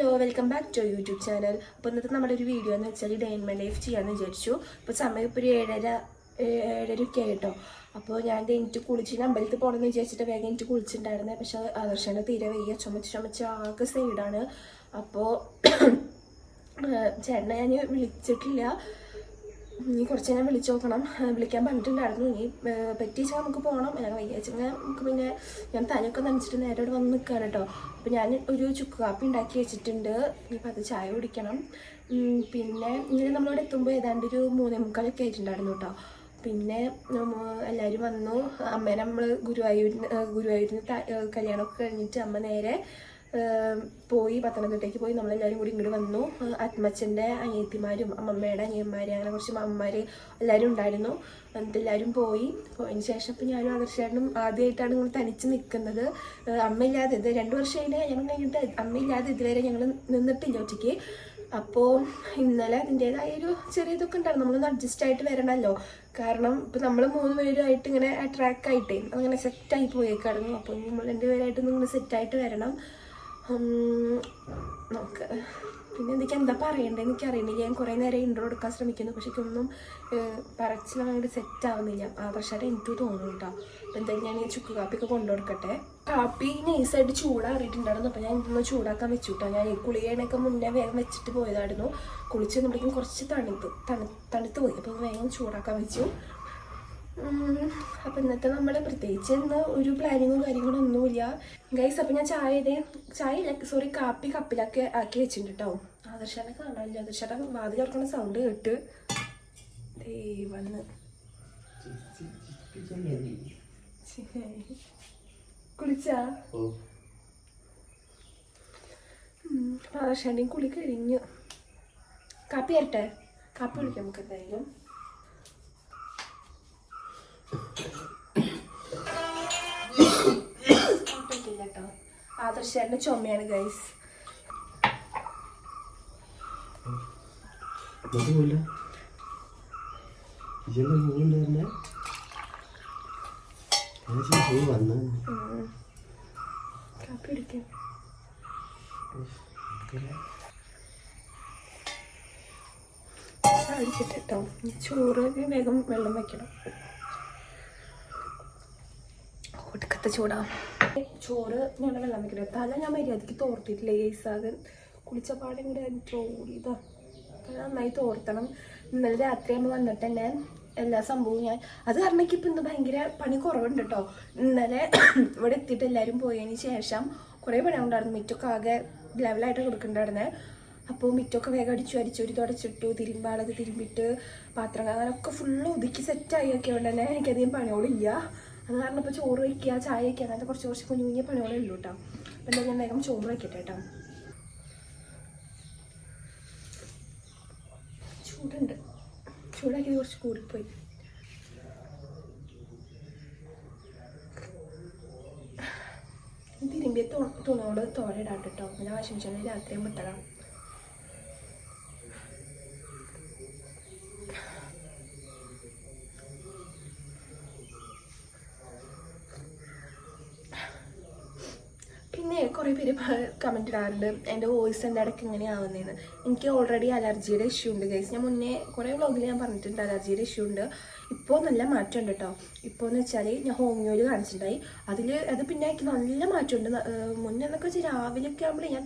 Hello, welcome back to YouTube channel. അപ്പോൾ ഇന്നത്തെ നമ്മുടെ ഒരു വീഡിയോ എന്ന് വെച്ചാൽ ഡേ ഇൻ മൈ ലൈഫ് ചെയ്യാമെന്ന് വിചാരിച്ചു. അപ്പോൾ സമയം ഇപ്പോൾ ഒരു 7:30 ആയിട്ടോ. അപ്പോൾ ഞാൻ എനിക്ക് കുളിച്ചിട്ട് അമ്പലത്തിൽ പോകണമെന്ന് വിചാരിച്ചിട്ട് വേഗം എനിക്ക് കുളിച്ചിട്ടുണ്ടായിരുന്നത്. പക്ഷേ ആദർശനെ തീരെ വയ്യ, ചുമച്ച് ആകെ സൈഡാണ്. അപ്പോൾ ചേട്ടനെ ഞാൻ വിളിച്ചിട്ടില്ല, ഇനി കുറച്ച് നേരം വിളിച്ചു നോക്കണം. വിളിക്കാൻ പറഞ്ഞിട്ടുണ്ടായിരുന്നു. ഇനി പറ്റിച്ചാൽ നമുക്ക് പോകണം, അല്ലെങ്കിൽ വയ്യാച്ചെങ്കിൽ നമുക്ക് പിന്നെ ഞാൻ തലയൊക്കെ നനച്ചിട്ട് നേരെ ഇവിടെ വന്ന് നിൽക്കുകയാണ് കേട്ടോ. അപ്പോൾ ഞാൻ ഒരു ചുക്ക് കാപ്പി ഉണ്ടാക്കി വെച്ചിട്ടുണ്ട്. ഇനിയിപ്പോൾ അത് ചായ കുടിക്കണം. പിന്നെ ഇങ്ങനെ നമ്മളിവിടെ എത്തുമ്പോൾ ഏതാണ്ട് ഒരു 3:45 ആയിട്ടുണ്ടായിരുന്നു കേട്ടോ. പിന്നെ എല്ലാവരും വന്നു. അമ്മേനെ നമ്മൾ ഗുരുവായൂരിന് കല്യാണമൊക്കെ കഴിഞ്ഞിട്ട് അമ്മ നേരെ പോയി പത്തനംതിട്ടയ്ക്ക് പോയി. നമ്മളെല്ലാവരും കൂടി ഇങ്ങോട്ട് വന്നു. അത്മച്ചൻ്റെ അനിയത്തിമാരും അമ്മമ്മയുടെ അനിയന്മാർ അങ്ങനെ കുറച്ച് അമ്മമാർ എല്ലാവരും ഉണ്ടായിരുന്നു. എന്നിട്ട് എല്ലാവരും പോയതിന് ശേഷം ഇപ്പം ഞാനും ആദർശേട്ടനും ആദ്യമായിട്ടാണ് ഞങ്ങൾ തനിച്ച് നിൽക്കുന്നത്. അമ്മയില്ലാതെ ഇത് 2 വർഷമായിട്ട് ഞങ്ങൾ കഴിഞ്ഞിട്ട് അമ്മയില്ലാതെ ഇതുവരെ ഞങ്ങൾ നിന്നിട്ടില്ല ഒറ്റയ്ക്ക്. അപ്പോൾ ഇന്നലെ അതിൻ്റേതായൊരു ചെറിയ ഇതൊക്കെ ഉണ്ടായിരുന്നു. നമ്മളൊന്ന് അഡ്ജസ്റ്റ് ആയിട്ട് വരണമല്ലോ, കാരണം ഇപ്പം നമ്മൾ 3 പേരുമായിട്ട് ഇങ്ങനെ ട്രാക്കായിട്ടേ അങ്ങനെ സെറ്റായി പോയേക്കായിരുന്നു. അപ്പോൾ നമ്മൾ 2 പേരായിട്ടൊന്നും ഇങ്ങനെ സെറ്റായിട്ട് വരണം. നോക്ക് പിന്നെ എനിക്ക് എന്താ പറയണ്ടേ എനിക്കറിയണില്ല. ഞാൻ കുറേ നേരം ഇൻട്രോ എടുക്കാൻ ശ്രമിക്കുന്നു, പക്ഷേ ഒന്നും പറച്ചിൽ അങ്ങോട്ട് സെറ്റ് ആവുന്നില്ല. ആദർശമായിട്ട് എനിക്ക് തോന്നുന്നു കേട്ടോ. അപ്പം എന്തായാലും ഞാൻ ഈ ചുക്ക് കാപ്പിയൊക്കെ കൊണ്ടുകൊടുക്കട്ടെ. കാപ്പി നൈസായിട്ട് ചൂടാറിയിട്ടുണ്ടായിരുന്നു. അപ്പം ഞാൻ ഇതൊന്ന് ചൂടാക്കാൻ വെച്ചു കേട്ടോ. ഞാൻ ഈ കുളിയണയൊക്കെ മുന്നേ വേഗം വെച്ചിട്ട് പോയതായിരുന്നു. കുളിച്ച് വന്നപ്പോഴേക്കും കുറച്ച് തണുത്ത് പോയി. അപ്പം വേഗം ചൂടാക്കാൻ വെച്ചു. അപ്പം ഇന്നത്തെ നമ്മൾ പ്രത്യേകിച്ച് ഇന്ന് ഒരു പ്ലാനിങ്ങും കാര്യങ്ങളും ഒന്നുമില്ല ഗൈസ്. അപ്പം ഞാൻ കാപ്പി കപ്പിലൊക്കെ ആക്കി വെച്ചിട്ടുണ്ട് കേട്ടോ. ആദർശനെ കാണാനില്ല. ആദർശയുടെ വാതിൽ തുറക്കുന്ന സൗണ്ട് കേട്ട് വന്ന് കുളിച്ചാ ആദർശൻ്റെയും കുളി കഴിഞ്ഞു. കാപ്പി തരട്ടെ? കാപ്പി കുടിക്കാം നമുക്ക് എന്തായാലും. കേട്ടോ, ആദർശേട്ടൻ്റെ ചുമയാണ് ഗൈസ്. കാപ്പി കുടിക്കാം. അടിച്ചിട്ട് കേട്ടോ. ചോറ് വേഗം വെള്ളം വെക്കണം, ഒടുക്കത്തെ ചൂടാ. ചോറ് ഞാൻ വെള്ളം വെക്കണം. തല ഞാൻ മര്യാദയ്ക്ക് തോർത്തിട്ടില്ല ഗൈസാകൻ. കുളിച്ചപ്പാടും കൂടെ ചോടിയതാ, നന്നായി തോർത്തണം. ഇന്നലെ രാത്രി ആകുമ്പോൾ വന്നിട്ട് തന്നെ എല്ലാ സംഭവവും ഞാൻ അത് കാരണം ഇപ്പം ഇന്ന് ഭയങ്കര പണി കുറവുണ്ട് കേട്ടോ. ഇന്നലെ ഇവിടെ എത്തിയിട്ട് എല്ലാവരും പോയതിന് ശേഷം കുറേ പണി ഉണ്ടായിരുന്നു. മിറ്റൊക്കെ ആകെ ലെവലായിട്ട് കൊടുക്കണ്ടായിരുന്നേ. അപ്പോൾ മിറ്റൊക്കെ വേഗം അടിച്ചൊരു തുടച്ചിട്ടു. തിരുമ്പാളത് തിരുമ്പിട്ട് പാത്രം അങ്ങനെയൊക്കെ ഫുള്ള് ഒതുക്കി സെറ്റായി ഒക്കെ കൊണ്ട് തന്നെ എനിക്കധികം പണിയോളില്ല. അത് കാരണം ഇപ്പോൾ ചോറ് വയ്ക്കുക, ചായ വയ്ക്കുക, അങ്ങനത്തെ കുറച്ച് കുഞ്ഞു കുഞ്ഞു പണികളേ ഉള്ളൂ കേട്ടോ. അപ്പം എന്താ ഞാൻ വേഗം ചോറ് വയ്ക്കട്ടെ കേട്ടോ. ചൂടുണ്ട്, ചൂടാക്കിയത് കുറച്ച് കൂടിപ്പോയി. തിരുമ്പിയ തുണിയോട് തോരയിടാം കേട്ടോ. പിന്നെ വാഷിംഗ് മെഷീനിൽ രാത്രിയും വിട്ടതാണ്. പിന്നെ കുറേ പേര് കമൻറ്റ് ഇടാറുണ്ട് എൻ്റെ വോയിസ് എൻ്റെ ഇടയ്ക്ക് ഇങ്ങനെയാവുന്നതെന്ന്. എനിക്ക് ഓൾറെഡി അലർജിയുടെ ഇഷ്യൂ ഉണ്ട് ഗൈസ്. ഞാൻ മുന്നേ കുറേ വ്ളോഗിൽ ഞാൻ പറഞ്ഞിട്ടുണ്ട് അലർജിയുടെ ഇഷ്യൂ ഉണ്ട്. ഇപ്പോൾ നല്ല മാറ്റമുണ്ട് കേട്ടോ. ഇപ്പോൾ എന്ന് വെച്ചാൽ ഞാൻ ഹോമിയോയിൽ കാണിച്ചിട്ടുണ്ടായി. അത് പിന്നെ എനിക്ക് നല്ല മാറ്റമുണ്ട്. മുന്നേ എന്നൊക്കെ വെച്ചാൽ രാവിലെയൊക്കെ ആകുമ്പോൾ ഞാൻ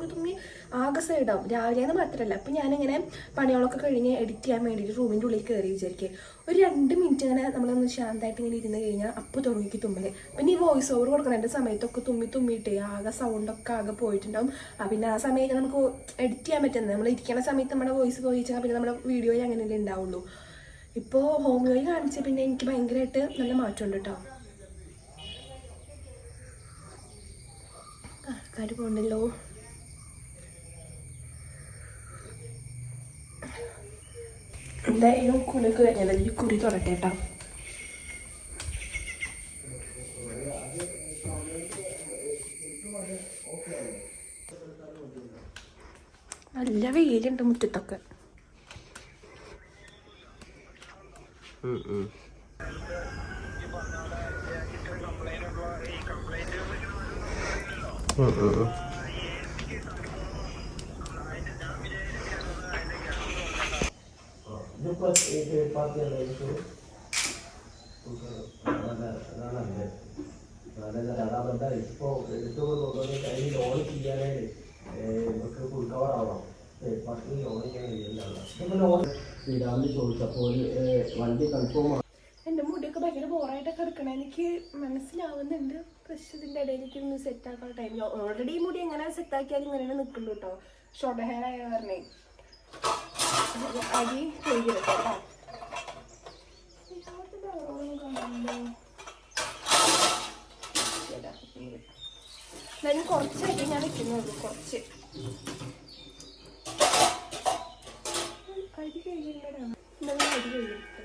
തുമ്മി ആകെ സൈഡാവും. രാവിലെയെന്ന് മാത്രമല്ല, അപ്പം ഞാനിങ്ങനെ പണികളൊക്കെ കഴിഞ്ഞ് എഡിറ്റ് ചെയ്യാൻ വേണ്ടിയിട്ട് റൂമിൻ്റെ ഉള്ളിൽ കയറി വിചാരിക്കുക ഒരു 2 മിനിറ്റ് ഇങ്ങനെ നമ്മളൊന്ന് ശാന്തമായിട്ട് ഇങ്ങനെ ഇരുന്ന് കഴിഞ്ഞാൽ അപ്പോൾ തുടങ്ങിക്ക് തുമ്മൽ. പിന്നെ ഈ വോയിസ് ഓവർ കൊടുക്കണ സമയത്തൊക്കെ തുമ്മിയിട്ട് ആകെ സൗണ്ടൊക്കെ ആകെ പോയിട്ടുണ്ടാവും. പിന്നെ ആ സമയത്ത് നമുക്ക് എഡിറ്റ് ചെയ്യാൻ പറ്റുന്നത് നമ്മൾ ഇരിക്കുന്ന സമയത്ത് നമ്മുടെ വോയിസ് പോയിച്ചാൽ പിന്നെ നമ്മുടെ വീഡിയോയിൽ അങ്ങനെയല്ലേ ഉണ്ടാവുള്ളൂ. ഇപ്പോൾ ഹോമിയോയിൽ കാണിച്ച പിന്നെ എനിക്ക് ഭയങ്കരമായിട്ട് നല്ല മാറ്റമുണ്ട് കേട്ടോ. ആൾക്കാർ പോകണ്ടല്ലോ. എന്തായാലും കുളിക്ക് കഴിഞ്ഞാൽ ഈ കുറി തുറട്ടെ കേട്ടോ. നല്ല വെയിലുണ്ട് മുറ്റത്തൊക്കെ. എൻ്റെ മുടിയൊക്കെ ഭയങ്കര ബോറായിട്ടൊക്കെ എടുക്കണേ എനിക്ക് മനസ്സിലാവുന്നുണ്ട്. പക്ഷെ ഇതിൻ്റെ ഇടയിലേക്ക് ഒന്ന് സെറ്റാക്കാൻ ടൈം. ഓൾറെഡി ഈ മുടി എങ്ങനെ സെറ്റാക്കിയാലും ഇങ്ങനെ നിൽക്കുന്നുണ്ട് കേട്ടോ. ഷോർട്ട് ഹെയർ ആയ കാരണേ അരി കഴുകിയിട്ടോ. എന്നാലും കുറച്ചായിട്ട് ഞാൻ വെക്കുന്നുള്ളൂ. കുറച്ച് അരി കഴുകിയിട്ടാണ് എന്നാലും അരി കഴുകിയിട്ടോ.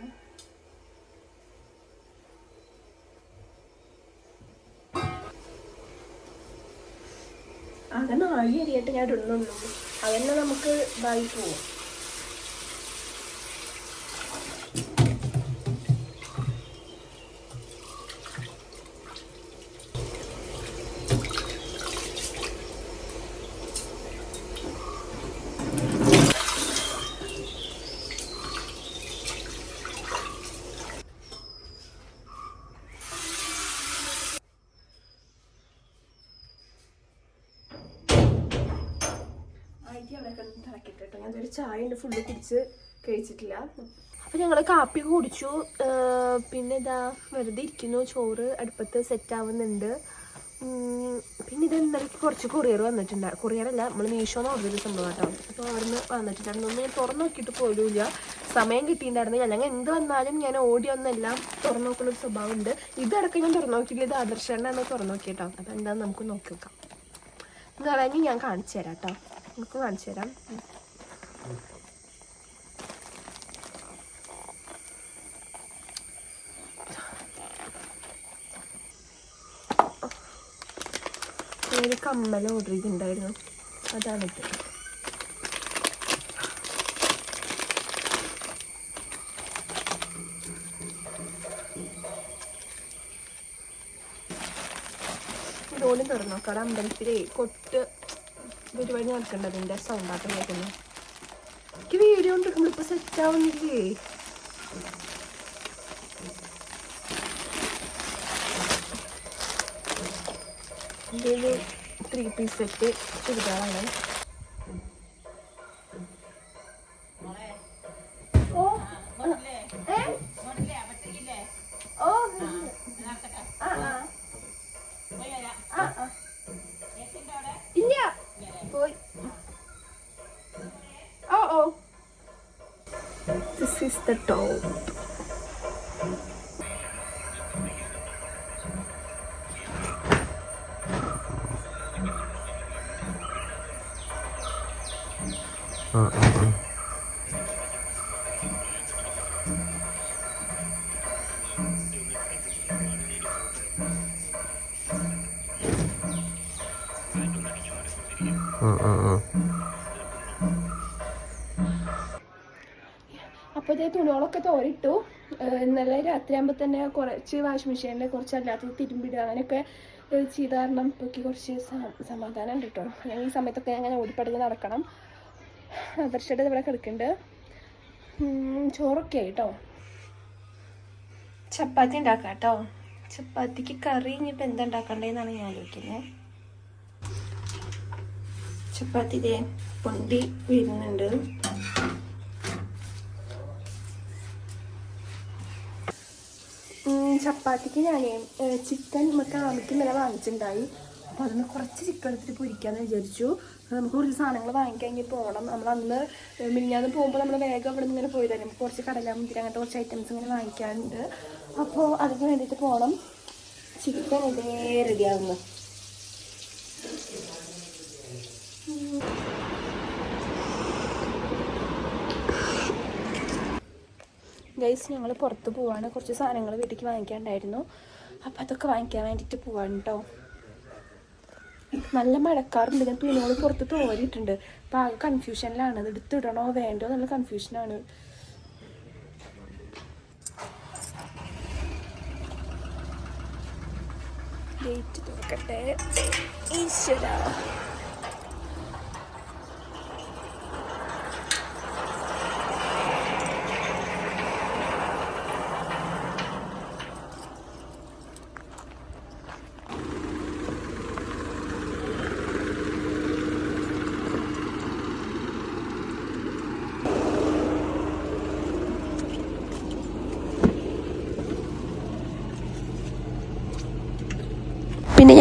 അങ്ങനെ 4 അരിയായിട്ട് ഞാൻ ഇടുന്നുള്ളൂ. അതന്നെ നമുക്ക് ഇതായി പോവും. തിളക്കിട്ടോ. ഞാൻ ഒരു ചായ ഉണ്ട് ഫുള്ള് കുടിച്ച് കഴിച്ചിട്ടില്ല. അപ്പം ഞങ്ങൾ കാപ്പി കുടിച്ചു. പിന്നെ ഇതാ വെറുതെ ഇരിക്കുന്നു. ചോറ് അടുപ്പത്ത് സെറ്റ് ആവുന്നുണ്ട്. പിന്നെ ഇത് ഇന്നലേക്ക് കുറച്ച് കൊറിയർ വന്നിട്ടുണ്ട്. കൊറിയറല്ല, നമ്മൾ മീഷോന്ന് ഓർഡർ ചെയ്ത സംഭവം കേട്ടോ. അപ്പോൾ അവിടുന്ന് വന്നിട്ടുണ്ടായിരുന്നു. ഒന്നും ഞാൻ തുറന്നു നോക്കിയിട്ട് പോലുമില്ല. സമയം കിട്ടിയിട്ടുണ്ടായിരുന്നു. അല്ലെങ്കിൽ എന്ത് വന്നാലും ഞാൻ ഓടി ഒന്നെല്ലാം തുറന്നു നോക്കുന്നൊരു സ്വഭാവമുണ്ട്. ഇതടക്കം ഞാൻ തുറന്നു നോക്കിയില്ല. ഇത് ആദർശേണ്ടാണ് തുറന്നു നോക്കിയിട്ടോ. അപ്പോൾ എന്താണെന്ന് നമുക്ക് നോക്കി നോക്കാം. എന്ന് പറഞ്ഞാൽ ഞാൻ കാണിച്ചു തരാം കേട്ടോ. നമുക്ക് കാണിച്ചു തരാം. ഒരു കമ്മൽ ഓർഡർ ചെയ്തിട്ടുണ്ടായിരുന്നു. അതാണിത്. ഇതോലും തുറന്നു നോക്കാം. അവിടെ അമ്പലത്തിലേ കൊട്ട് പരിപാടി നടക്കേണ്ടതിൻ്റെ സൗണ്ടാട്ടം കേൾക്കുന്നു. എനിക്ക് വീഡിയോ ഉണ്ട് നമ്മളിപ്പോൾ സെറ്റ് ആവുന്നില്ലേ. ഇതൊരു 3 പീസ് സെറ്റ് ചുരിദാറാണ്. ഇല്ല പോയി. This is the top. അപ്പോൾ ഇതേ തുണികളൊക്കെ തോരിട്ടു. ഇന്നലെ രാത്രിയാകുമ്പോൾ തന്നെ കുറച്ച് വാഷിംഗ് മെഷീനിൽ കുറച്ച് അല്ലാത്തത് തിരുമ്പിടുക അങ്ങനെയൊക്കെ ചെയ്ത കാരണം ഇപ്പോഴേക്ക് കുറച്ച് സമാധാനം ഉണ്ട് കേട്ടോ. അല്ലെങ്കിൽ ഈ സമയത്തൊക്കെ അങ്ങനെ ഓടിപ്പടങ്ങി നടക്കണം. ആദർശയുടെ ഇവിടെ കിടക്കുന്നുണ്ട്. ചോറൊക്കെ ആയിട്ടോ. ചപ്പാത്തി ഉണ്ടാക്കാം കേട്ടോ. ചപ്പാത്തിക്ക് കറി ഇനിയിപ്പോൾ എന്താ ഉണ്ടാക്കണ്ടേന്നാണ് ഞാൻ ആലോചിക്കുന്നത്. ചപ്പാത്തി ഇതേ പൊന്തി വരുന്നുണ്ട്. ചപ്പാത്തിക്ക് ഞാൻ ചിക്കൻ നമുക്ക് ഇന്നലെ വാങ്ങിച്ചിട്ടുണ്ടായി. അപ്പോൾ അതിന് കുറച്ച് ചിക്കൻ എടുത്തിട്ട് പൊരിക്കാമെന്ന് വിചാരിച്ചു. നമുക്ക് കുറച്ച് സാധനങ്ങൾ വാങ്ങിക്കാൻ ഇനി പോകണം. നമ്മൾ അന്ന് മിനിഞ്ഞാന്ന് പോകുമ്പോൾ നമ്മൾ വേഗം ഇവിടെ നിന്ന് ഇങ്ങനെ പോയി തരും. നമുക്ക് കുറച്ച് കടലാമുന്തിരി അങ്ങനത്തെ കുറച്ച് ഐറ്റംസ് ഇങ്ങനെ വാങ്ങിക്കാനുണ്ട്. അപ്പോൾ അതിന് വേണ്ടിയിട്ട് പോകണം. ചിക്കൻ ഇതേ റെഡിയാവുന്നു. ഗൈസ് ഞങ്ങൾ പുറത്ത് പോവാണ്. കുറച്ച് സാധനങ്ങൾ വീട്ടിലേക്ക് വാങ്ങിക്കാനുണ്ടായിരുന്നു. അപ്പോൾ അതൊക്കെ വാങ്ങിക്കാൻ വേണ്ടിയിട്ട് പോവാണ് കേട്ടോ. നല്ല മഴക്കാറുണ്ട്. ഞാൻ തുണികൾ പുറത്ത് തോരിയിട്ടുണ്ട്. അപ്പോൾ ആകെ കൺഫ്യൂഷനിലാണ്. അത് എടുത്തിടണോ വേണ്ടോ എന്നുള്ള കൺഫ്യൂഷനാണ്. ഗേറ്റ് തുറക്കട്ടെ. ഈശ്വര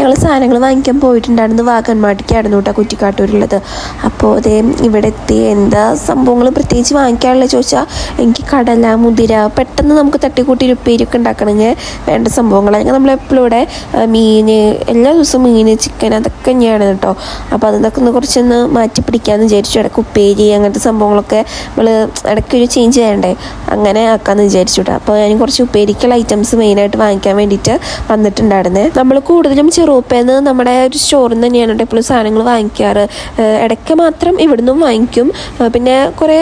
ഞങ്ങൾ സാധനങ്ങൾ വാങ്ങിക്കാൻ പോയിട്ടുണ്ടായിരുന്നു. വാഗൻമാട്ടിക്കായിരുന്നു കേട്ടോ കുറ്റിക്കാട്ടൂരുള്ളത്. അപ്പോൾ അതേ ഇവിടെ എത്തി. എന്താ സംഭവങ്ങൾ പ്രത്യേകിച്ച് വാങ്ങിക്കാനുള്ള ചോദിച്ചാൽ എനിക്ക് കടല, മുതിര, പെട്ടെന്ന് നമുക്ക് തട്ടിക്കൂട്ടി ഉപ്പേരിയൊക്കെ ഉണ്ടാക്കണമെങ്കിൽ വേണ്ട സംഭവങ്ങൾ. അല്ലെങ്കിൽ നമ്മളെപ്പോഴും ഇവിടെ മീൻ, എല്ലാ ദിവസവും മീൻ, ചിക്കൻ അതൊക്കെ തന്നെയാണ് കേട്ടോ. അപ്പോൾ അതൊക്കെ ഒന്ന് കുറച്ചൊന്ന് മാറ്റി പിടിക്കാമെന്ന് വിചാരിച്ചു. ഇടയ്ക്ക് ഉപ്പേരി അങ്ങനത്തെ സംഭവങ്ങളൊക്കെ നമ്മൾ ഇടയ്ക്കൊരു ചേഞ്ച് ചെയ്യണ്ടേ, അങ്ങനെ ആക്കാമെന്ന് വിചാരിച്ചു കേട്ടോ. അപ്പോൾ ഞാൻ കുറച്ച് ഉപ്പേരിക്കുള്ള ഐറ്റംസ് മെയിനായിട്ട് വാങ്ങിക്കാൻ വേണ്ടിയിട്ട് വന്നിട്ടുണ്ടായിരുന്നേ. നമ്മൾ കൂടുതലും ചെറുപ്പേന്ന് നമ്മുടെ ഒരു സ്റ്റോറിൽ നിന്ന് തന്നെയാണ് കേട്ടോ എപ്പോഴും സാധനങ്ങൾ വാങ്ങിക്കാറ്. ഇടയ്ക്ക് മാത്രം ഇവിടുന്നും വാങ്ങിക്കും. പിന്നെ കുറേ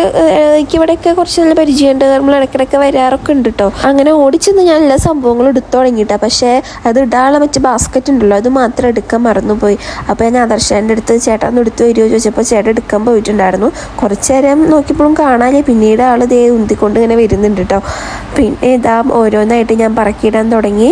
എനിക്ക് ഇവിടെയൊക്കെ കുറച്ച് നല്ല പരിചയമുണ്ട്, നമ്മൾ ഇടയ്ക്കിടയ്ക്ക് വരാറൊക്കെ ഉണ്ട് കേട്ടോ. അങ്ങനെ ഓടിച്ചെന്ന് ഞാൻ എല്ലാ സംഭവങ്ങളും എടുത്തു തുടങ്ങിയിട്ടാണ്. പക്ഷേ അത് ഇടാനുള്ള മറ്റു ബാസ്ക്കറ്റ് ഉണ്ടല്ലോ, അത് മാത്രം എടുക്കാൻ മറന്നുപോയി. അപ്പോൾ ഞാൻ ആദർശേൻ്റെ അടുത്ത് ചേട്ടാ ഒന്ന് എടുത്ത് വരുമോ ചോദിച്ചപ്പോൾ ചേട്ടൻ എടുക്കാൻ പോയിട്ടുണ്ടായിരുന്നു. കുറച്ച് നേരം നോക്കിയപ്പോഴും കാണാനേ, പിന്നീട് ആൾ ദേ ഉന്തിക്കൊണ്ട് ഇങ്ങനെ വരുന്നുണ്ട് കേട്ടോ. പിന്നെ ഇതാ ഓരോന്നായിട്ട് ഞാൻ പറക്കിയിടാൻ തുടങ്ങി.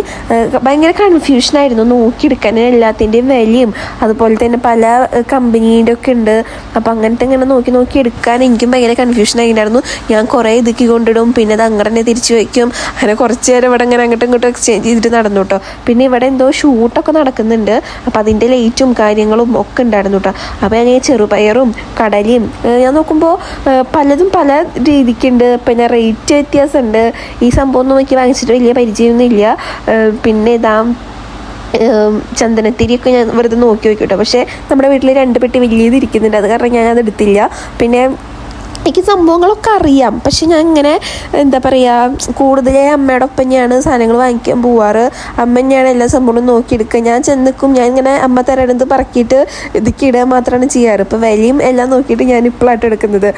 ഭയങ്കര കൺഫ്യൂഷനായിരുന്നു നോക്കിയെടുക്കാൻ എല്ലാത്തിൻ്റെയും വിലയും, അതുപോലെ തന്നെ പല കമ്പനീൻ്റെ ഒക്കെ ഉണ്ട്. അപ്പോൾ അങ്ങനത്തെ ഇങ്ങനെ നോക്കി എടുക്കാൻ എനിക്കും ഭയങ്കര കൺഫ്യൂഷൻ ആയിട്ടുണ്ടായിരുന്നു. ഞാൻ കുറേ ഇതുക്കി കൊണ്ടിടും, പിന്നെ അത് അങ്ങനെ തന്നെ തിരിച്ചു വയ്ക്കും. അങ്ങനെ കുറച്ച് നേരം ഇവിടെ അങ്ങനെ അങ്ങോട്ടും ഇങ്ങോട്ടും എക്സ്ചേഞ്ച് ചെയ്തിട്ട് നടന്നു കേട്ടോ. പിന്നെ ഇവിടെ എന്തോ ഷൂട്ടൊക്കെ നടക്കുന്നുണ്ട്, അപ്പോൾ അതിൻ്റെ ലൈറ്റും കാര്യങ്ങളും ഒക്കെ ഉണ്ടായിരുന്നു കേട്ടോ. അപ്പോൾ ഞാൻ ചെറുപയറും കടലയും ഞാൻ നോക്കുമ്പോൾ പലതും പല രീതിക്കുണ്ട്. പിന്നെ റേറ്റ് വ്യത്യാസമുണ്ട്. ഈ സംഭവം ഒന്നും എനിക്ക് വാങ്ങിച്ചിട്ട് വലിയ പരിചയമൊന്നും ഇല്ല. പിന്നെ ഇതാ ചന്ദനത്തിരിയൊക്കെ ഞാൻ വെറുതെ നോക്കി കേട്ടോ. പക്ഷേ നമ്മുടെ വീട്ടിൽ 2 പെട്ടി വലിയത് ഇരിക്കുന്നുണ്ട്, അത് കാരണം ഞാനത് എടുത്തില്ല. പിന്നെ എനിക്ക് സംഭവങ്ങളൊക്കെ അറിയാം, പക്ഷെ ഞാൻ ഇങ്ങനെ എന്താ പറയുക, കൂടുതലേ അമ്മയുടെ ഒപ്പം തന്നെയാണ് സാധനങ്ങൾ വാങ്ങിക്കാൻ പോവാറ്. അമ്മ തന്നെയാണ് എല്ലാ സംഭവങ്ങളും നോക്കിയെടുക്കുക. ഞാൻ ചെന്നിക്കും, ഞാൻ ഇങ്ങനെ അമ്മ തരണത് പറക്കിയിട്ട് ഇതൊക്കെ ഇടുക മാത്രമാണ് ചെയ്യാറ്. ഇപ്പോൾ വിലയും എല്ലാം നോക്കിയിട്ട് ഞാൻ ഇപ്പോഴായിട്ട് എടുക്കുന്നത്.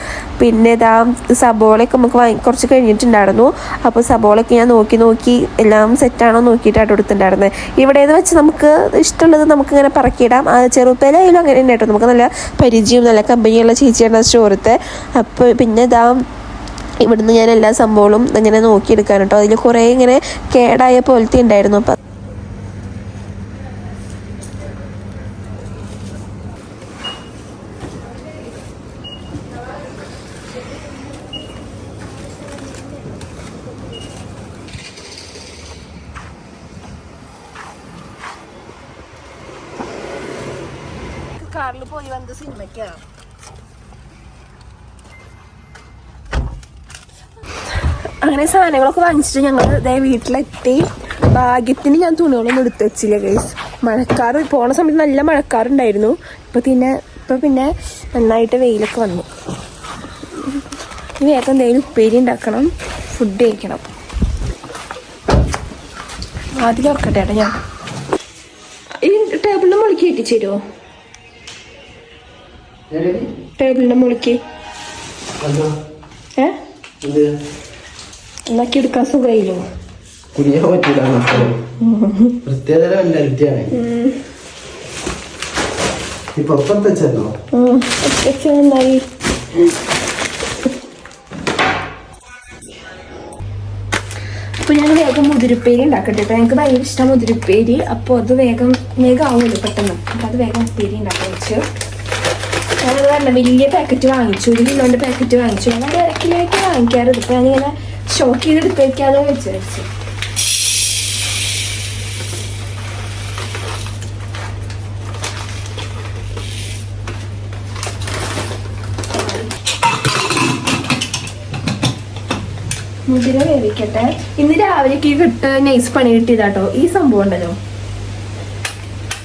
പിന്നെ ഇതാ സബോളയൊക്കെ നമുക്ക് കുറച്ച് കഴിഞ്ഞിട്ടുണ്ടായിരുന്നു. അപ്പോൾ സബോളയൊക്കെ ഞാൻ നോക്കി എല്ലാം സെറ്റാണോ നോക്കിയിട്ടാണ് എടുത്തിട്ടുണ്ടായിരുന്നത്. ഇവിടെയെന്ന് വെച്ച് നമുക്ക് ഇഷ്ടമുള്ളത് നമുക്കിങ്ങനെ പറക്കിയിടാം. ചെറുപ്പയിലായാലും അങ്ങനെ തന്നെ കേട്ടോ. നമുക്ക് നല്ല പരിചയം, നല്ല കമ്പനിയുള്ള ചേച്ചിയാണ് സ്റ്റോറത്തെ. അപ്പോൾ പിന്നെ ഇതാ ഇവിടുന്ന് ഞാൻ എല്ലാ സംഭവങ്ങളും ഇങ്ങനെ നോക്കിയെടുക്കാൻ കേട്ടോ. അതിൽ കുറേ ഇങ്ങനെ കേടായ പോലത്തെ ഉണ്ടായിരുന്നു. അപ്പം കാറിൽ പോയി വന്ന സിനിമയ്ക്കാണ്. അങ്ങനെ സാധനങ്ങളൊക്കെ വാങ്ങിച്ചിട്ട് ഞങ്ങൾ ഇതേ വീട്ടിലെത്തി. ഭാഗ്യത്തിന് ഞാൻ തുണികളൊന്നും എടുത്ത് വെച്ചില്ല ഗൈസ്. മഴക്കാറ് പോണ സമയത്ത് നല്ല മഴക്കാറുണ്ടായിരുന്നു. ഇപ്പം പിന്നെ നന്നായിട്ട് വെയിലൊക്കെ വന്നു. ഇനി വേഗം എന്തെങ്കിലും ഉപ്പേരി ഉണ്ടാക്കണം, ഫുഡ് കഴിക്കണം. ആദ്യം ഉറക്കട്ടെ ഏട്ടാ. ഞാൻ ഈ ടേബിളിൻ്റെ മുകളിലേക്ക് കയറ്റിച്ചു തരുമോ? ടേബിളിൻ്റെ മുകളിലേക്ക് ഉണ്ടാക്കി എടുക്കാൻ സുഖമായില്ലോ. നന്നായി. അപ്പോൾ ഞാൻ വേഗം മുതിരുപ്പേരി ഉണ്ടാക്കട്ടെ കേട്ടോ. എനിക്ക് ഭയങ്കര ഇഷ്ടമാണ് മുതിരുപ്പേരി. അപ്പോൾ അത് വേഗം ആവുമല്ലോ പെട്ടെന്ന്. അപ്പോൾ അത് വേഗം ഉപ്പേരി ഉണ്ടാക്കാൻ വെച്ചു. ഞാനത് പറഞ്ഞ വലിയ പാക്കറ്റ് വാങ്ങിച്ചു, 1 കിലോൻ്റെ പാക്കറ്റ് വാങ്ങിച്ചു. ഞാൻ 1.5 കിലോയ്ക്ക് വാങ്ങിക്കാറ്. ഇപ്പോൾ ഞാനിങ്ങനെ സ്റ്റോക്ക് ചെയ്തെടുത്ത് വയ്ക്കാമല്ലോ വിചാരിച്ചു. മുതിര വേവിക്കട്ടെ. ഇന്ന് രാവിലേക്ക് നൈസ് പണി കിട്ടിയതാട്ടോ. ഈ സംഭവം ഉണ്ടല്ലോ,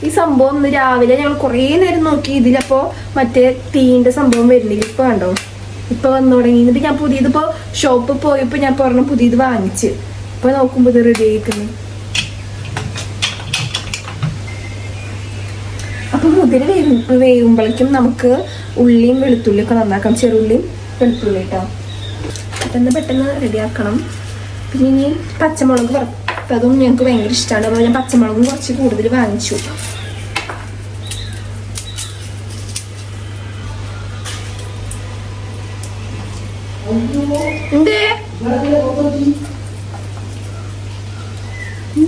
ഈ സംഭവം ഇന്ന് രാവിലെ ഞങ്ങൾ കുറേ നേരം നോക്കി. ഇതിലപ്പോൾ മറ്റേ തീൻ്റെ സംഭവം വരുന്നില്ല. ഇപ്പോൾ കണ്ടോ, ഇപ്പോൾ വന്നു തുടങ്ങി. എന്നിട്ട് ഞാൻ പുതിയതിപ്പോൾ ഷോപ്പിൽ പോയപ്പോൾ ഞാൻ പറഞ്ഞ പുതിയത് വാങ്ങിച്ച്. ഇപ്പോൾ നോക്കുമ്പോൾ ഇത് റെഡി ആയിരിക്കുന്നു. അപ്പോൾ മുതിര വേകുമ്പോഴേക്കും നമുക്ക് ഉള്ളിയും വെളുത്തുള്ളിയൊക്കെ നന്നാക്കാം. ചെറുള്ളിയും വെളുത്തുള്ളി കേട്ടോ. പെട്ടെന്ന് റെഡിയാക്കണം. പിന്നെ ഇനി പച്ചമുളക് വറുത്തതും ഞങ്ങൾക്ക് ഭയങ്കര ഇഷ്ടമാണ്. അപ്പോൾ ഞാൻ പച്ചമുളകും കുറച്ച് കൂടുതൽ വാങ്ങിച്ചു.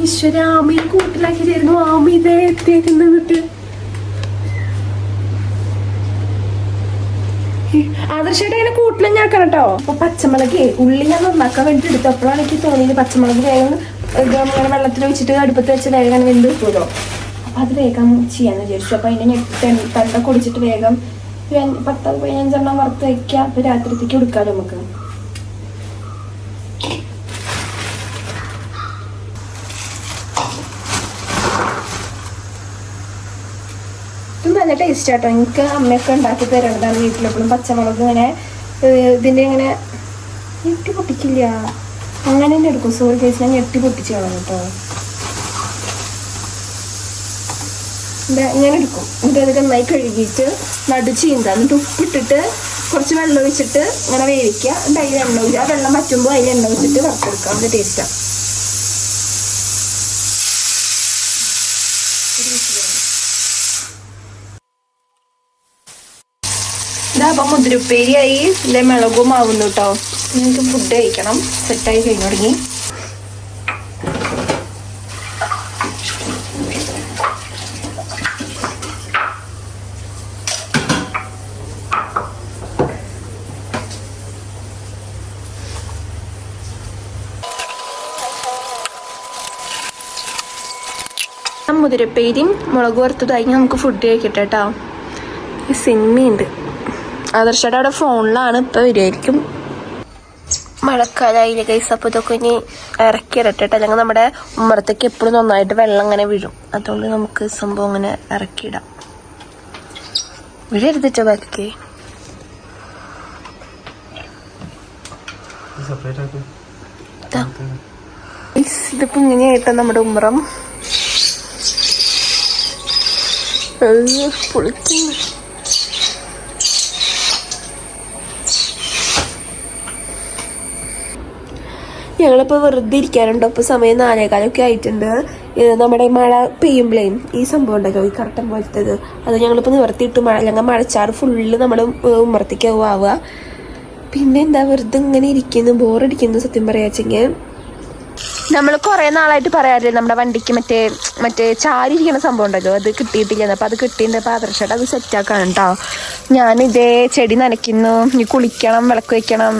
ഈശ്വര, ആമി കൂട്ടിലാക്കി തരുന്നു. ആമി ഇതേ എത്തിയേക്കുന്നിട്ട് ആദർശമായിട്ട് അങ്ങനെ കൂട്ടിലും ഞാക്കണം കേട്ടോ. അപ്പൊ പച്ചമുളക് ഉള്ളി ഞാൻ നന്നാക്കാൻ വേണ്ടി എടുത്തപ്പോഴാണ് എനിക്ക് തോന്നിയത് പച്ചമുളക് വേഗം അങ്ങനെ വെള്ളത്തിൽ വെച്ചിട്ട് അടുപ്പത്ത് വെച്ച് വേഗം വെന്ത് കിട്ടുമല്ലോ. അപ്പോൾ അത് വേഗം ചെയ്യാമെന്ന് വിചാരിച്ചു. അപ്പോൾ അതിനെ തണ്ടൊക്കെ ഒടിച്ചിട്ട് വേഗം 10-15 വറുത്ത് വയ്ക്കാം. അപ്പോൾ രാത്രിത്തേക്ക് എടുക്കാമല്ലോ നമുക്ക്. ഇത് നല്ല ടേസ്റ്റ് ആട്ടോ. എനിക്ക് അമ്മയൊക്കെ ഉണ്ടാക്കി തരേണ്ടതാണ് വീട്ടിലെപ്പോഴും. പച്ചമുളക് ഇങ്ങനെ ഇതിൻ്റെ ഇങ്ങനെ ഞെട്ടി പൊട്ടിക്കില്ല, അങ്ങനെ തന്നെ എടുക്കും. സോറി ചേച്ചി, ഞാൻ ഞെട്ടി പൊട്ടിച്ച് കളഞ്ഞു കേട്ടോ. ഇങ്ങനെ എടുക്കും. എന്നിട്ട് അത് നന്നായി കഴുകിയിട്ട് നടുച്ചീന്ത, എന്നിട്ട് ഉപ്പിട്ടിട്ട് കുറച്ച് വെള്ളം ഒഴിച്ചിട്ട് ഇങ്ങനെ വേവിക്കുക. എന്നിട്ട് അതിൽ എണ്ണ ഒഴിച്ച് ആ വെള്ളം വറ്റുമ്പോൾ അതിൽ എണ്ണ ഒഴിച്ചിട്ട് വറുത്തെടുക്കാം. അത് ടേസ്റ്റാണ്. ഇതാകുമ്പോൾ മുതിരുപ്പേരിയായി, ഇല്ലേ മുളകും ആവുന്നു കേട്ടോ. നിങ്ങൾക്ക് ഫുഡ് കഴിക്കണം. സെറ്റായി കഴിഞ്ഞു തുടങ്ങി. മുതിരപ്പേരിയും മുളക് വറുത്തതായി നമുക്ക് ഫുഡ് കഴിക്കട്ടെ കേട്ടോ. ഈ സിനിമയുണ്ട്. ആദർശയുടെ അവിടെ ഫോണിലാണ്, ഇപ്പോൾ വരുമായിരിക്കും. മഴക്കാലമായില്ലേ ഗൈസ്, അപ്പോൾ ഇതൊക്കെ ഇനി ഇറക്കിയിടട്ടെ. അല്ലെങ്കിൽ നമ്മുടെ ഉമ്മറത്തേക്ക് എപ്പോഴും നന്നായിട്ട് വെള്ളം അങ്ങനെ വീഴും. അതുകൊണ്ട് നമുക്ക് സംഭവം അങ്ങനെ ഇറക്കിയിടാം. വീഴരുതിട്ടോ ബാക്കി. ഇതിപ്പോൾ ഇങ്ങനെയായിട്ടോ നമ്മുടെ ഉമ്മറം. പൊളിക്കുന്നു. ഞങ്ങളിപ്പോൾ വെറുതെ ഇരിക്കാനുണ്ടോ. ഇപ്പോൾ സമയം 4:15 ആയിട്ടുണ്ട്. നമ്മുടെ മഴ പെയ്യുമ്പോഴേ ഈ സംഭവം ഉണ്ടല്ലോ, ഈ കർട്ടൻ പോലത്തേത്, അത് ഞങ്ങളിപ്പോൾ നിവർത്തിയിട്ട് അല്ലെങ്കിൽ മഴച്ചാറ് ഫുള്ള് നമ്മുടെ ഉമ്മറത്തേക്ക് ആവുക. പിന്നെ എന്താ വെറുതെ ഇങ്ങനെ ഇരിക്കുന്നു, ബോറടിക്കുന്നു സത്യം പറയാച്ചെങ്കിൽ. നമ്മൾ കുറേ നാളായിട്ട് പറയാറില്ലേ നമ്മുടെ വണ്ടിക്ക് മറ്റേ ചാരിയിരിക്കുന്ന സംഭവം ഉണ്ടല്ലോ, അത് കിട്ടിയിട്ടില്ല. അപ്പോൾ അത് കിട്ടിയിട്ടുണ്ട്. ആദർശമായിട്ട് അത് സെറ്റാക്കാണ് കേട്ടോ. ഞാനിതേ ചെടി നനയ്ക്കുന്നു, ഇനി കുളിക്കണം, വിളക്ക് വയ്ക്കണം.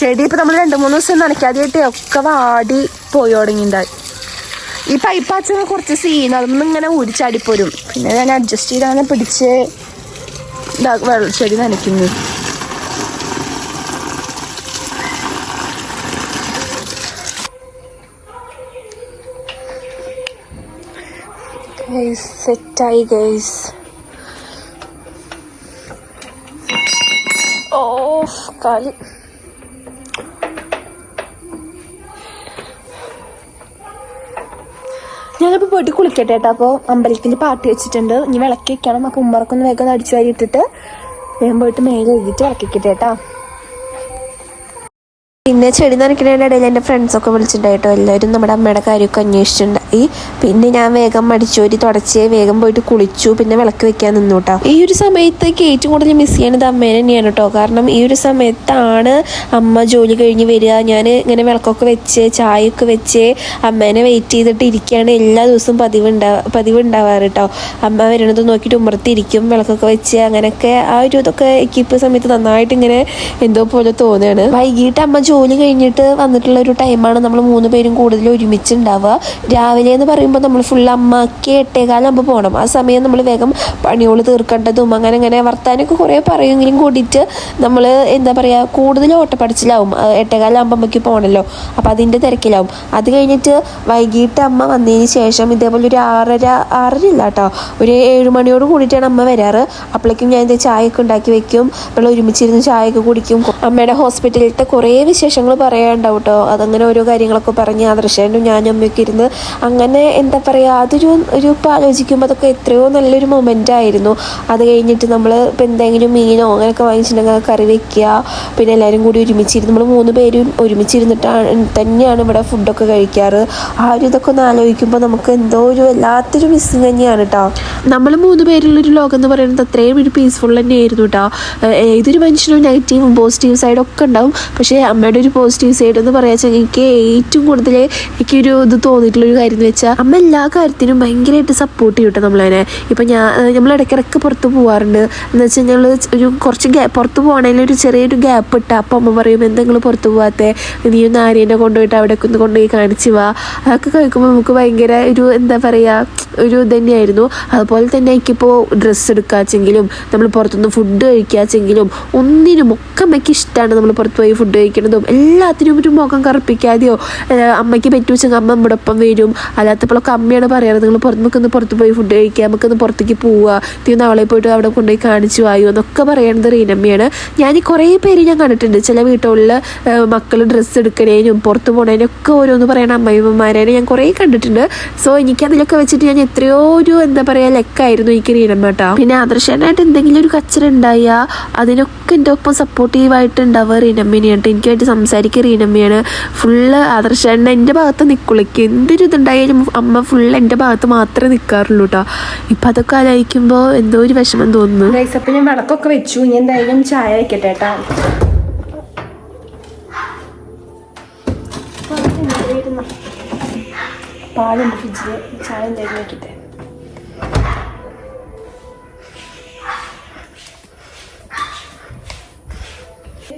ചെടി ഇപ്പം നമ്മൾ 2-3 ദിവസം നനയ്ക്കാതെയായിട്ട് ഒക്കെ വാടി പോയി തുടങ്ങിയിട്ടുണ്ടായി. ഈ പൈപ്പാച്ചൊക്കെ കുറച്ച് സീൻ, അതൊന്നും ഇങ്ങനെ ഊരിച്ചാടിപ്പോരും. പിന്നെ ഞാൻ അഡ്ജസ്റ്റ് ചെയ്ത് അങ്ങനെ പിടിച്ച് ചെടി നനയ്ക്കുന്നു. സെറ്റായി ഗൈസ്. ഓ കാലി. ഞാനിപ്പോൾ പോയിട്ട് കുളിക്കട്ടെ കേട്ടോ. അപ്പോൾ അമ്പലത്തിൽ പാട്ട് വെച്ചിട്ടുണ്ട്. ഇനി വിളക്കി വെക്കണം. അപ്പോൾ ഉമ്മറക്കൊന്ന് വേഗം അടിച്ചു വാരി ഇട്ടിട്ട് വേഗം പോയിട്ട് മേലെ എഴുതിയിട്ട് വിളക്കി വെക്കട്ടെ കേട്ടോ. പിന്നെ ചെടി നനയ്ക്കുന്നതിൻ്റെ ഇടയിൽ എൻ്റെ ഫ്രണ്ട്സൊക്കെ വിളിച്ചിട്ടുണ്ടായിട്ടോ. എല്ലാവരും നമ്മുടെ അമ്മയുടെ കാര്യമൊക്കെ അന്വേഷിച്ചിട്ടുണ്ടായി. പിന്നെ ഞാൻ വേഗം അടിച്ചോരി തുടച്ച് വേഗം പോയിട്ട് കുളിച്ചു. പിന്നെ വിളക്ക് വെക്കാൻ നിന്നു കേട്ടോ. ഈ ഒരു സമയത്ത് ഏറ്റവും കൂടുതൽ മിസ് ചെയ്യണത് അമ്മേനെ തന്നെയാണ് കേട്ടോ. കാരണം ഈ ഒരു സമയത്താണ് അമ്മ ജോലി കഴിഞ്ഞ് വരിക. ഞാൻ ഇങ്ങനെ വിളക്കൊക്കെ വെച്ച് ചായയൊക്കെ വെച്ച് അമ്മേനെ വെയിറ്റ് ചെയ്തിട്ട് ഇരിക്കുകയാണ് എല്ലാ ദിവസവും പതിവ് ഉണ്ടാവാറ് കേട്ടോ. അമ്മ വരണത് നോക്കിയിട്ട് ഉമ്മർത്തിരിക്കും, വിളക്കൊക്കെ വെച്ച്. അങ്ങനെയൊക്കെ ആ ഒരു ഇതൊക്കെ എനിക്കിപ്പോൾ സമയത്ത് നന്നായിട്ട് ഇങ്ങനെ എന്തോ പോലെ തോന്നുകയാണ്. വൈകിട്ട് അമ്മ ജോലി കഴിഞ്ഞിട്ട് വന്നിട്ടുള്ള ഒരു ടൈമാണ് നമ്മൾ 3 പേരും കൂടുതൽ ഒരുമിച്ചുണ്ടാവുക. രാവിലെ എന്ന് പറയുമ്പോൾ നമ്മൾ ഫുൾ അമ്മക്ക് 8:15 പോകണം. ആ സമയം നമ്മൾ വേഗം പണിയോൾ തീർക്കേണ്ടതും അങ്ങനെ വർത്താനൊക്കെ കുറേ പറയുമെങ്കിലും കൂടിയിട്ട് നമ്മൾ എന്താ പറയുക കൂടുതൽ ഓട്ടപ്പടിച്ചിലാവും. 8:15 അമ്മയ്ക്ക് പോകണമല്ലോ, അപ്പോൾ അതിൻ്റെ തിരക്കിലാവും. അത് കഴിഞ്ഞിട്ട് വൈകിട്ട് അമ്മ വന്നതിന് ശേഷം ഇതേപോലെ ഒരു 6:30 ഇല്ല കേട്ടോ, ഒരു 7 മണിയോട് കൂടിയിട്ടാണ് അമ്മ വരാറ്. അപ്പോഴേക്കും ഞാൻ ഇത് ചായയൊക്കെ ഉണ്ടാക്കി വെക്കും. നമ്മൾ ഒരുമിച്ചിരുന്ന് ചായയൊക്കെ കുടിക്കും. അമ്മയുടെ ഹോസ്പിറ്റലിലത്തെ കുറേ വിശേഷങ്ങൾ പറയാനുണ്ടാവും കേട്ടോ. അതങ്ങനെ ഓരോ കാര്യങ്ങളൊക്കെ പറഞ്ഞ് ആദർശേനും ഞാനും അമ്മയൊക്കെ ഇരുന്ന് അങ്ങനെ എന്താ പറയുക, അതൊരു ഇപ്പോൾ ആലോചിക്കുമ്പോൾ അതൊക്കെ എത്രയോ നല്ലൊരു മൊമെൻ്റ് ആയിരുന്നു. അത് കഴിഞ്ഞിട്ട് നമ്മൾ ഇപ്പോൾ എന്തെങ്കിലും മീനോ അങ്ങനെയൊക്കെ വാങ്ങിച്ചിട്ടുണ്ടെങ്കിൽ കറി വെക്കുക. പിന്നെ എല്ലാവരും കൂടി ഒരുമിച്ചിരുന്ന് നമ്മൾ 3 പേരും ഒരുമിച്ചിരുന്നിട്ടാണ് തന്നെയാണ് ഇവിടെ ഫുഡൊക്കെ കഴിക്കാറ്. ആ ഒരു ഇതൊക്കെ ഒന്ന് ആലോചിക്കുമ്പോൾ നമുക്ക് എന്തോ ഒരു വല്ലാത്തൊരു മിസ്സിങ് തന്നെയാണ് കേട്ടോ. നമ്മൾ 3 പേരുള്ളൊരു ലോകം എന്ന് പറയുന്നത് അത്രയും ഒരു പീസ്ഫുൾ തന്നെയായിരുന്നു കേട്ടോ. ഏതൊരു മനുഷ്യനും നെഗറ്റീവും പോസിറ്റീവ് സൈഡൊക്കെ ഉണ്ടാവും. പക്ഷേ അമ്മയുടെ അമ്മയുടെ ഒരു പോസിറ്റീവ് സൈഡ് എന്ന് പറയാ വെച്ചാൽ എനിക്ക് ഏറ്റവും കൂടുതൽ എനിക്കൊരു ഇത് തോന്നിയിട്ടുള്ളൊരു കാര്യം എന്ന് വെച്ചാൽ അമ്മ എല്ലാ കാര്യത്തിനും ഭയങ്കരമായിട്ട് സപ്പോർട്ട് ചെയ്യും കേട്ടോ നമ്മളതിനെ. ഇപ്പം നമ്മൾ ഇടയ്ക്കിടയ്ക്ക് പുറത്ത് പോകാറുണ്ട്. എന്ന് വെച്ചാൽ ഞങ്ങൾ ഒരു കുറച്ച് പുറത്ത് പോകണമെങ്കിൽ ഒരു ചെറിയൊരു ഗ്യാപ്പ് ഇട്ടാൽ അപ്പം അമ്മ പറയും എന്തെങ്കിലും പുറത്ത് പോകാത്തെ, നീ ഒന്ന് ആര്യനെ കൊണ്ടുപോയിട്ട് അവിടേക്ക് ഒന്ന് കൊണ്ടുപോയി കാണിച്ച് വാ. അതൊക്കെ കേൾക്കുമ്പോൾ നമുക്ക് ഭയങ്കര ഒരു എന്താ പറയുക ഒരു ഇത് തന്നെയായിരുന്നു. അതുപോലെ തന്നെ എനിക്കിപ്പോൾ ഡ്രസ്സ് എടുക്കാച്ചെങ്കിലും നമ്മൾ പുറത്തുനിന്ന് ഫുഡ് കഴിക്കാച്ചെങ്കിലും ഒന്നിനും ഒക്കെ അമ്മയ്ക്ക് ഇഷ്ടമാണ്. നമ്മൾ പുറത്ത് പോയി ഫുഡ് കഴിക്കുന്നതും എല്ലാത്തിനും ഒരു മുഖം കറുപ്പിക്കാതെയോ അമ്മയ്ക്ക് പറ്റുവെച്ചെങ്കിൽ അമ്മ നമ്മുടെ ഒപ്പം വരും. അല്ലാത്തപ്പോഴൊക്കെ അമ്മയാണ് പറയാറ് നിങ്ങൾ നമുക്കൊന്ന് പുറത്ത് പോയി ഫുഡ് കഴിക്കുക, നമുക്കൊന്ന് പുറത്തേക്ക് പോവുക, നീ നാളെ പോയിട്ട് അവിടെ കൊണ്ടുപോയി കാണിച്ചു വായോ എന്നൊക്കെ പറയണത് റീനമ്മയാണ്. ഞാൻ കുറേ പേര് ഞാൻ കണ്ടിട്ടുണ്ട് ചില വീട്ടുകളിൽ മക്കൾ ഡ്രസ്സ് എടുക്കണേനും പുറത്ത് പോകണേനും ഒക്കെ ഓരോന്ന് പറയണ അമ്മയമ്മമാരെ ഞാൻ കുറേ കണ്ടിട്ടുണ്ട്. സോ എനിക്കതിലൊക്കെ വെച്ചിട്ട് ഞാൻ എത്രയോ ഒരു എന്താ പറയുക ലെക്കായിരുന്നു എനിക്ക് റീനമ്മ കേട്ടോ. പിന്നെ ആദർശനായിട്ട് എന്തെങ്കിലും ഒരു കച്ചറ ഉണ്ടായാൽ അതിനൊക്കെ എൻ്റെ ഒപ്പം സപ്പോർട്ടീവായിട്ട് ഉണ്ടാവുക റീനമ്മേനെയാണ്. എനിക്കായിട്ട് സംസാരിക്കുക റീനമ്മയാണ്. ഫുള്ള് ആദർശേട്ടൻ എൻ്റെ ഭാഗത്ത് നിൽക്കുള്ളിക്ക് എന്തൊരു ഇതുണ്ടായാലും അമ്മ ഫുള്ള് എൻ്റെ ഭാഗത്ത് മാത്രമേ നിൽക്കാറുള്ളൂ കേട്ടോ. ഇപ്പം അതൊക്കെ ആലോചിക്കുമ്പോൾ എന്തോ ഒരു വിഷമം തോന്നുന്നു. അപ്പം ഞാൻ വിളക്കൊക്കെ വെച്ചു. ഇനി എന്തായാലും ചായ വെക്കട്ടെ കേട്ടോ. പാലുണ്ട് ഫ്രിഡ്ജിൽ, ചായ എന്തായാലും വെക്കട്ടെ.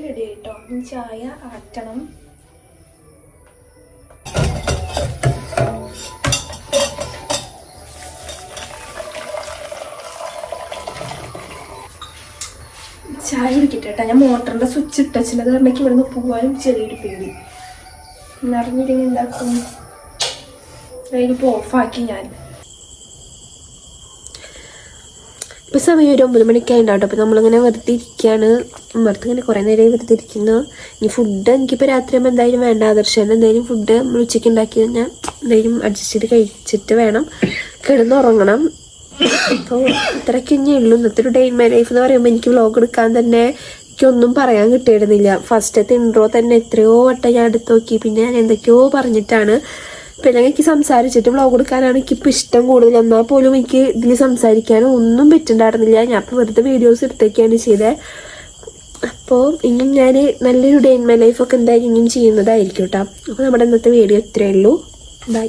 റെഡി കേട്ടോ. ചായ ആറ്റണം. ചായ കുടിക്കട്ടെ കേട്ടോ. ഞാൻ മോട്ടറിൻ്റെ സ്വിച്ച് ഇട്ടച്ചില്ല, അത് കാരണം ഇവിടുന്ന് പോകാനും ചെറിയൊരു പേടി. നിറഞ്ഞില്ലെങ്കിൽ എന്താക്കും, അതിനിപ്പോൾ ഓഫാക്കി ഞാൻ. ഇപ്പോൾ സമയം ഒരു 9 മണിക്കായിട്ടുണ്ടാവും. അപ്പോൾ നമ്മളിങ്ങനെ വെറുതെ ഇരിക്കുകയാണ്. വെറുതെ ഇങ്ങനെ കുറേ നേരം വെറുതെ ഇരിക്കുന്നു. ഇനി ഫുഡ് എനിക്കിപ്പോൾ രാത്രിയാകുമ്പോൾ എന്തായാലും വേണ്ട. ആദർശം എന്തായാലും ഫുഡ് നമ്മൾ ഉച്ചയ്ക്ക് ഉണ്ടാക്കി കഴിഞ്ഞാൽ എന്തായാലും അഡ്ജസ്റ്റ് ചെയ്ത് കഴിച്ചിട്ട് വേണം കിടന്നുറങ്ങണം. അപ്പോൾ ഇത്രയ്ക്ക് ഇനി ഉള്ളൂ ഇന്നത്തെ ഒരു ഡേ ഇൻ മൈ ലൈഫ് എന്ന് പറയുമ്പോൾ. എനിക്ക് വ്ലോഗ് എടുക്കാൻ തന്നെ എനിക്കൊന്നും പറയാൻ കിട്ടിയിരുന്നില്ല. ഫസ്റ്റത്തെ ഇൻട്രോ തന്നെ എത്രയോ വട്ടം ഞാൻ എടുത്ത് നോക്കി. പിന്നെ ഞാൻ എന്തൊക്കെയോ പറഞ്ഞിട്ടാണ്. പിന്നെ എനിക്ക് സംസാരിച്ചിട്ട് വ്ലോഗ് എടുക്കാനാണ് എനിക്കിപ്പോൾ ഇഷ്ടം കൂടുതൽ. എന്നാൽ പോലും എനിക്ക് ഇതിൽ സംസാരിക്കാനും ഒന്നും പറ്റുന്നുണ്ടായിരുന്നില്ല. ഞാൻ ഇപ്പോൾ വെറുതെ വീഡിയോസ് എടുത്തൊക്കെയാണ് ചെയ്തത്. അപ്പോൾ ഇനിയും ഞാൻ നല്ലൊരു ഡേ ഇൻ മൈ ലൈഫൊക്കെ എന്തായാലും ഇനിയും ചെയ്യുന്നതായിരിക്കും കേട്ടോ. അപ്പോൾ നമ്മുടെ ഇന്നത്തെ വീഡിയോ ഇത്രയേ ഉള്ളൂ. ബൈ.